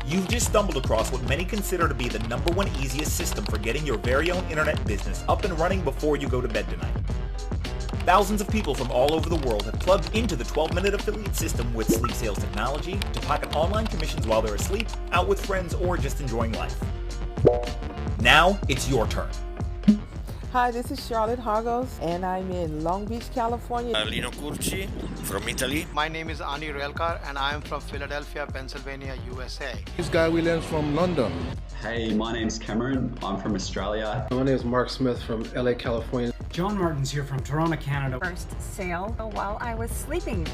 You've just stumbled across what many consider to be the #1 easiest system for getting your very own internet business up and running before you go to bed tonight. Thousands of people from all over the world have plugged into the 12-minute affiliate system with sleep sales technology to pocket online commissions while they're asleep, out with friends, or just enjoying life. Now it's your turn. Hi, this is Charlotte Hagos, and I'm in Long Beach, California. Lino Curci from Italy. My name is Ani Railkar, and I am from Philadelphia, Pennsylvania, USA. This is Guy Williams from London. Hey, my name's Cameron. I'm from Australia. My name is Mark Smith from LA, California. John Martin's here from Toronto, Canada. First sale while I was sleeping.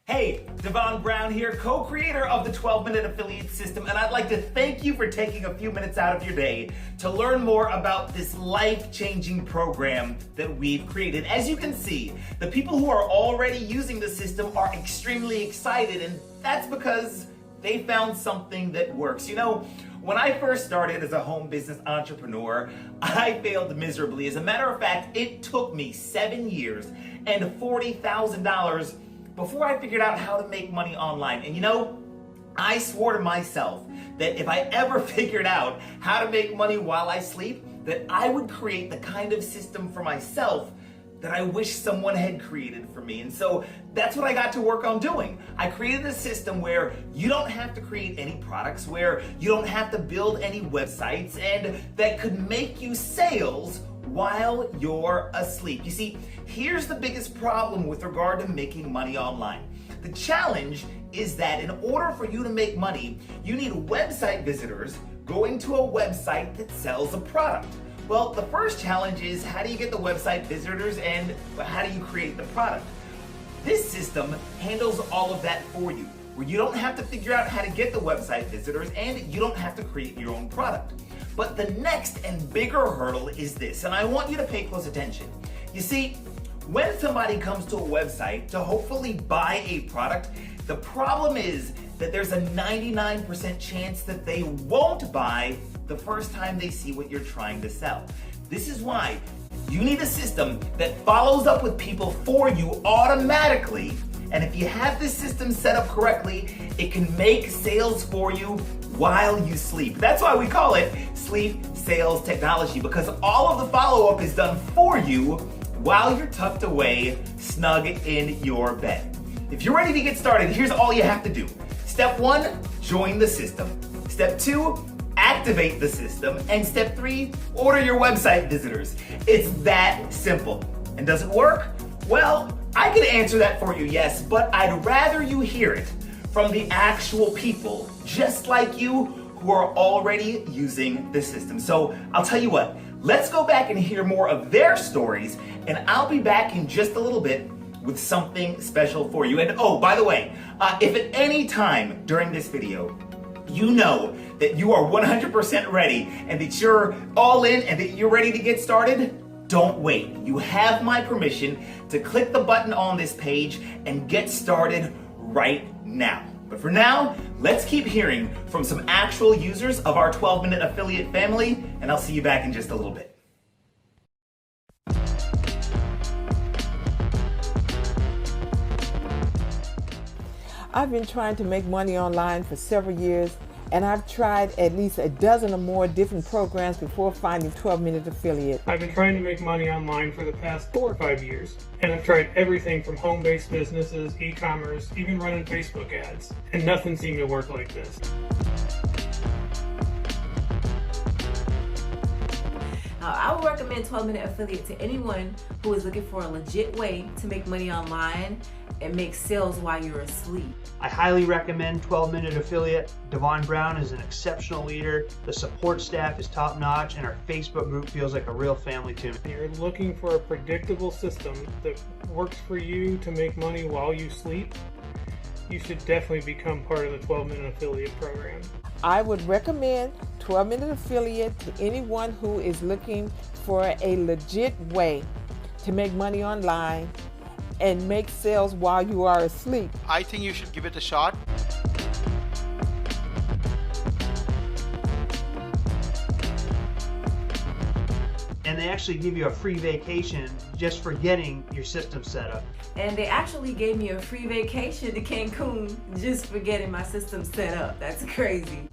Hey, Devon Brown here, co-creator of the 12-minute affiliate system, and I'd like to thank you for taking a few minutes out of your day to learn more about this life-changing program that we've created. As you can see, the people who are already using the system are extremely excited, and that's because they found something that works. You know, when I first started as a home business entrepreneur, I failed miserably. As a matter of fact, it took me 7 years and $40,000 before I figured out how to make money online. And you know, I swore to myself that if I ever figured out how to make money while I sleep, that I would create the kind of system for myself that I wish someone had created for me. And so that's what I got to work on doing. I created a system where you don't have to create any products, where you don't have to build any websites, and that could make you sales while you're asleep. You see, here's the biggest problem with regard to making money online. The challenge is that in order for you to make money, you need website visitors going to a website that sells a product. Well, the first challenge is, how do you get the website visitors, and how do you create the product? This system handles all of that for you, where you don't have to figure out how to get the website visitors, and you don't have to create your own product. But the next and bigger hurdle is this, and I want you to pay close attention. You see, when somebody comes to a website to hopefully buy a product, the problem is that there's a 99% chance that they won't buy the first time they see what you're trying to sell. This is why you need a system that follows up with people for you automatically. And if you have this system set up correctly, it can make sales for you while you sleep. That's why we call it sleep sales technology, because all of the follow-up is done for you while you're tucked away, snug in your bed. If you're ready to get started, here's all you have to do. Step 1, join the system. Step 2, activate the system. And step 3, order your website visitors. It's that simple. And does it work? Well, I can answer that for you, yes, but I'd rather you hear it from the actual people just like you who are already using the system. So I'll tell you what, let's go back and hear more of their stories, and I'll be back in just a little bit with something special for you. And oh, by the way, if at any time during this video you know that you are 100% ready and that you're all in and that you're ready to get started, don't wait. You have my permission to click the button on this page and get started right now. But for now, let's keep hearing from some actual users of our 12-minute affiliate family, and I'll see you back in just a little bit. I've been trying to make money online for several years, and I've tried at least a dozen or more different programs before finding 12-minute affiliate. I've been trying to make money online for the past 4 or 5 years, and I've tried everything from home-based businesses, e-commerce, even running Facebook ads, and nothing seemed to work like this. I would recommend 12-minute affiliate to anyone who is looking for a legit way to make money online and make sales while you're asleep. I highly recommend 12-minute affiliate. Devon Brown is an exceptional leader. The support staff is top-notch, and our Facebook group feels like a real family to me. You're looking for a predictable system that works for you to make money while you sleep, you should definitely become part of the 12-minute affiliate program. I would recommend 12-minute affiliate to anyone who is looking for a legit way to make money online and make sales while you are asleep. I think you should give it a shot. And they actually give you a free vacation just for getting your system set up. And they actually gave me a free vacation to Cancun just for getting my system set up. That's crazy.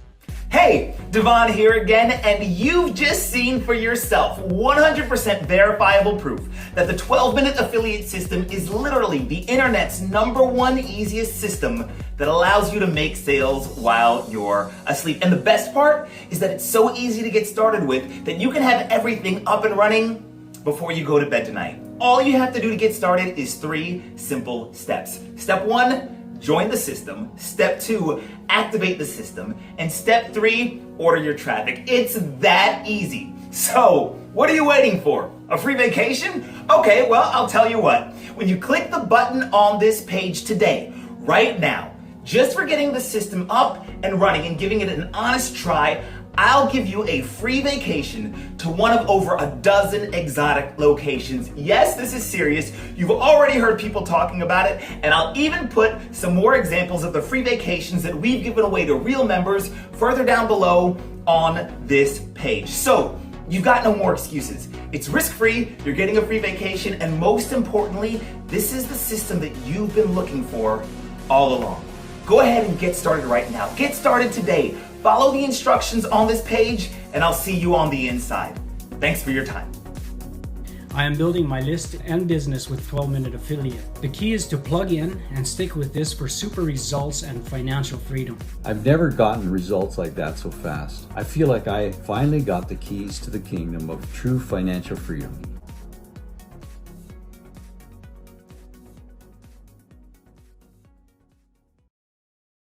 Hey, Devon here again, and you've just seen for yourself 100% verifiable proof that the 12-minute affiliate system is literally the internet's #1 easiest system that allows you to make sales while you're asleep. And the best part is that it's so easy to get started with that you can have everything up and running before you go to bed tonight. All you have to do to get started is 3 simple steps. Step 1, join the system. Step 2, activate the system. And step 3, order your traffic. It's that easy. So, what are you waiting for? A free vacation? Okay, well, I'll tell you what. When you click the button on this page today, right now, just for getting the system up and running and giving it an honest try, I'll give you a free vacation to one of over a dozen exotic locations. Yes, this is serious. You've already heard people talking about it, and I'll even put some more examples of the free vacations that we've given away to real members further down below on this page. So, you've got no more excuses. It's risk-free, you're getting a free vacation, and most importantly, this is the system that you've been looking for all along. Go ahead and get started right now. Get started today. Follow the instructions on this page, and I'll see you on the inside. Thanks for your time. I am building my list and business with 12-minute affiliate. The key is to plug in and stick with this for super results and financial freedom. I've never gotten results like that so fast. I feel like I finally got the keys to the kingdom of true financial freedom.